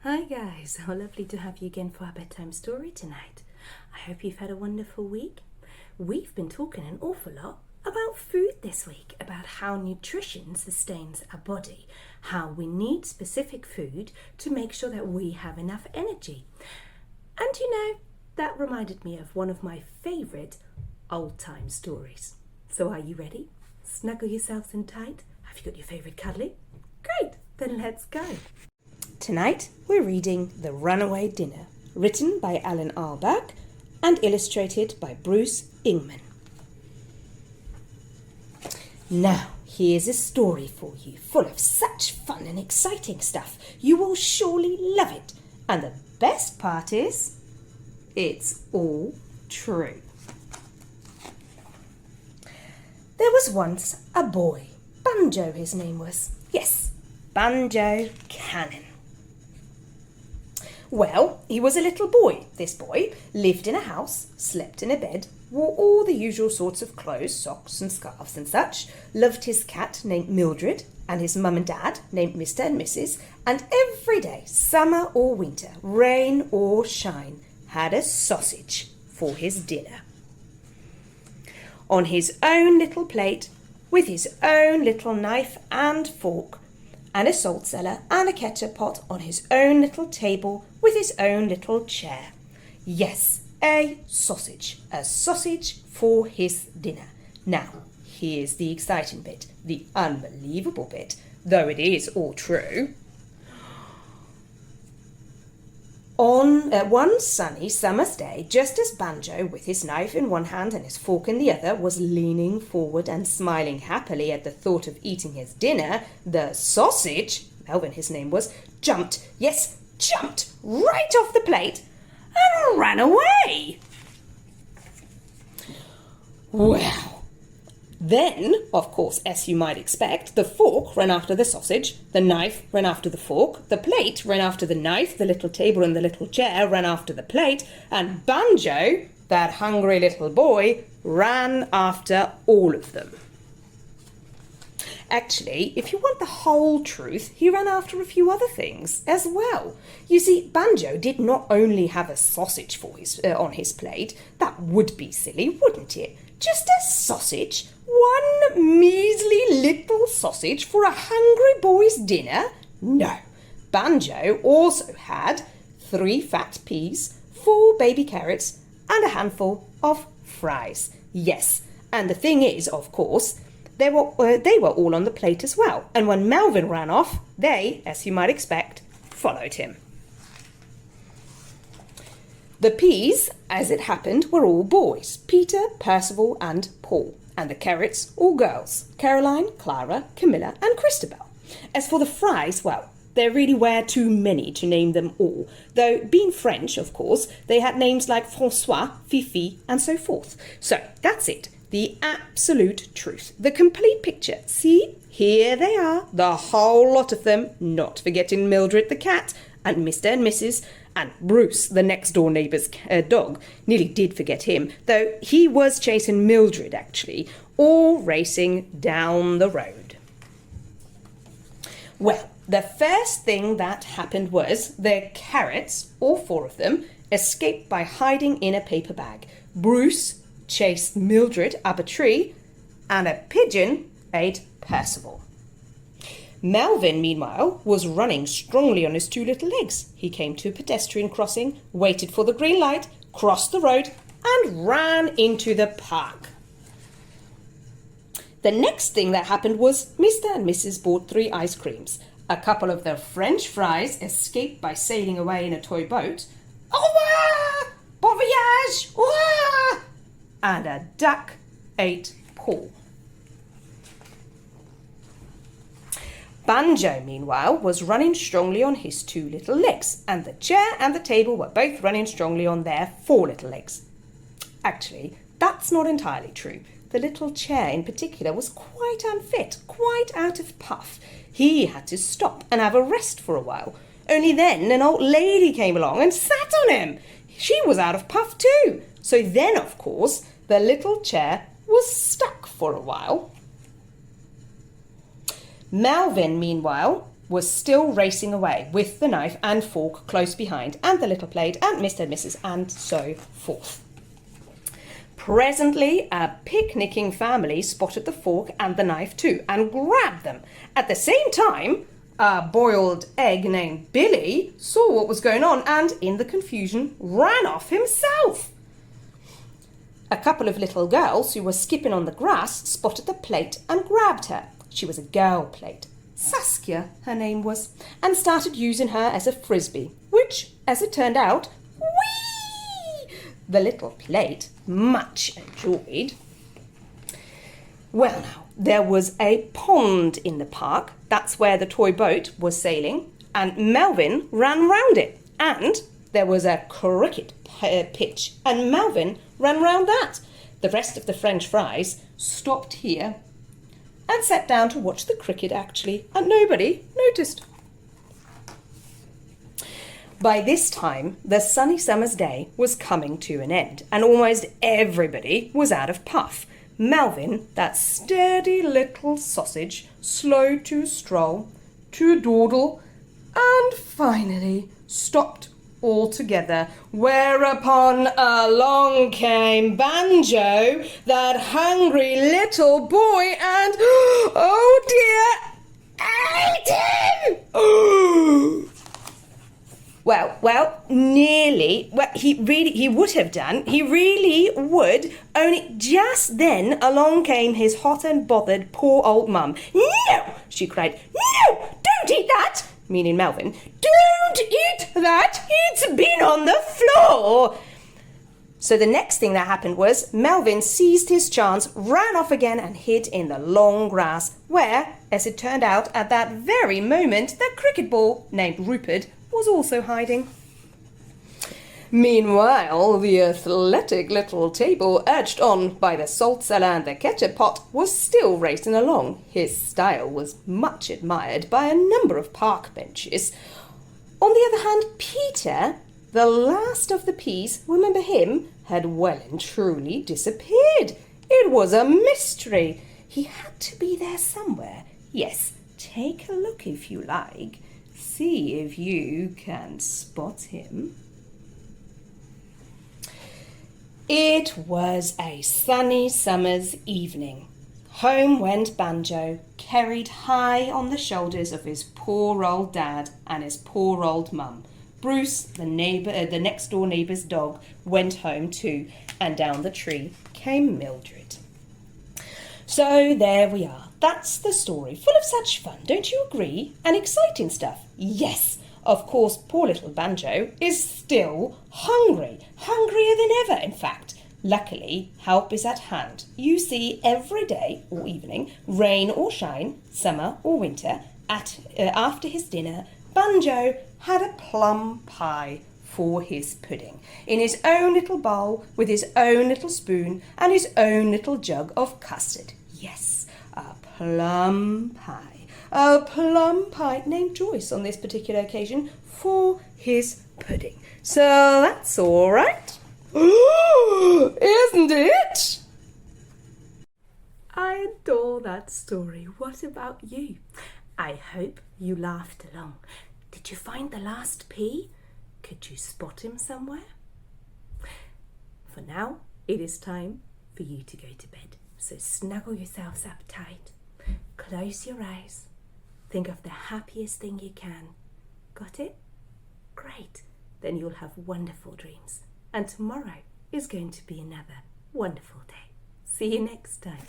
Hi guys, how lovely to have you again for our bedtime story tonight. I hope you've had a wonderful week. We've been talking an awful lot about food this week, about how nutrition sustains our body, how we need specific food to make sure that we have enough energy. And that reminded me of one of my favourite old-time stories. So are you ready? Snuggle yourselves in tight. Have you got your favourite cuddly? Great, then let's go. Tonight we're reading The Runaway Dinner, written by Alan Arbach and illustrated by Bruce Ingman. Now, here's a story for you, full of such fun and exciting stuff. You will surely love it. And the best part is, it's all true. There was once a boy. Banjo his name was. Yes, Banjo Cannon. Well, he was a little boy. This boy lived in a house, slept in a bed, wore all the usual sorts of clothes, socks and scarves and such, loved his cat named Mildred, and his mum and dad named Mr. and Mrs., and every day, summer or winter, rain or shine, had a sausage for his dinner. On his own little plate, with his own little knife and fork, and a salt cellar and a ketchup pot on his own little table with his own little chair. Yes, a sausage for his dinner. Now, here's the exciting bit, the unbelievable bit, though it is all true. On one sunny summer's day, just as Banjo, with his knife in one hand and his fork in the other, was leaning forward and smiling happily at the thought of eating his dinner, the sausage, Melvin his name was, jumped right off the plate and ran away. Well, then, of course, as you might expect, the fork ran after the sausage, the knife ran after the fork, the plate ran after the knife, the little table and the little chair ran after the plate, and Banjo, that hungry little boy, ran after all of them. Actually, if you want the whole truth, he ran after a few other things as well. You see, Banjo did not only have a sausage for on his plate. That would be silly, wouldn't it? Just a sausage? One measly little sausage for a hungry boy's dinner? No. Banjo also had 3 fat peas, 4 baby carrots, and a handful of fries. Yes, and the thing is, of course, they were all on the plate as well. And when Melvin ran off, they, as you might expect, followed him. The peas, as it happened, were all boys, Peter, Percival and Paul. And the carrots, all girls, Caroline, Clara, Camilla and Christabel. As for the fries, well, there really were too many to name them all, though being French, of course, they had names like François, Fifi and so forth. So that's it, the absolute truth, the complete picture. See, here they are, the whole lot of them, not forgetting Mildred the cat and Mr. and Mrs. and Bruce, the next-door neighbour's dog. Nearly did forget him, though he was chasing Mildred, actually, all racing down the road. Well, the first thing that happened was the carrots, all 4 of them, escaped by hiding in a paper bag. Bruce chased Mildred up a tree, and a pigeon ate Percival. Melvin, meanwhile, was running strongly on his 2 little legs. He came to a pedestrian crossing, waited for the green light, crossed the road, and ran into the park. The next thing that happened was Mr. and Mrs. bought 3 ice creams. A couple of their French fries escaped by sailing away in a toy boat. Au revoir! Bon voyage! Au revoir! And a duck ate Paul. Banjo, meanwhile, was running strongly on his 2 little legs, and the chair and the table were both running strongly on their 4 little legs. Actually, that's not entirely true. The little chair in particular was quite unfit, quite out of puff. He had to stop and have a rest for a while. Only then an old lady came along and sat on him. She was out of puff too. So then, of course, the little chair was stuck for a while. Melvin, meanwhile, was still racing away with the knife and fork close behind, and the little plate, and Mr. and Mrs. and so forth. Presently, a picnicking family spotted the fork and the knife too, and grabbed them. At the same time, a boiled egg named Billy saw what was going on and, in the confusion, ran off himself. A couple of little girls who were skipping on the grass spotted the plate and grabbed her. She was a girl plate. Saskia, her name was, and started using her as a frisbee, which, as it turned out, the little plate much enjoyed. Well now, there was a pond in the park. That's where the toy boat was sailing, and Melvin ran round it. And there was a cricket pitch, and Melvin ran round that. The rest of the French fries stopped here and sat down to watch the cricket actually, and nobody noticed. By this time, the sunny summer's day was coming to an end, and almost everybody was out of puff. Melvin, that sturdy little sausage, slow to stroll, to dawdle, and finally stopped altogether, whereupon along came Banjo, that hungry little boy, and, oh dear, ate him! Well, nearly. Well, he would have done. He really would. Only just then along came his hot and bothered poor old mum. No, she cried. No, don't eat that. Meaning Melvin. Don't eat that. It's been on the floor. So the next thing that happened was Melvin seized his chance, ran off again and hid in the long grass, where, as it turned out, at that very moment, the cricket ball, named Rupert, was also hiding. Meanwhile, the athletic little table, urged on by the salt cellar and the ketchup pot, was still racing along. His style was much admired by a number of park benches. On the other hand, Peter, the last of the peas, remember him, had well and truly disappeared. It was a mystery. He had to be there somewhere. Yes, take a look if you like. See if you can spot him. It was a sunny summer's evening. Home went Banjo, carried high on the shoulders of his poor old dad and his poor old mum. Bruce, the next door neighbour's dog, went home too, and down the tree came Mildred. So there we are. That's the story, full of such fun, don't you agree? And exciting stuff. Yes, of course, poor little Banjo is still hungry. Hungrier than ever, in fact. Luckily, help is at hand. You see, every day or evening, rain or shine, summer or winter, after his dinner, Banjo had a plum pie for his pudding, in his own little bowl, with his own little spoon and his own little jug of custard. Yes, a plum pie named Joyce on this particular occasion for his pudding. So that's all right. Isn't it? I adore that story. What about you? I hope you laughed along. Did you find the last pea? Could you spot him somewhere? For now, it is time for you to go to bed. So snuggle yourselves up tight. Close your eyes. Think of the happiest thing you can. Got it? Great. Then you'll have wonderful dreams. And tomorrow is going to be another wonderful day. See you next time.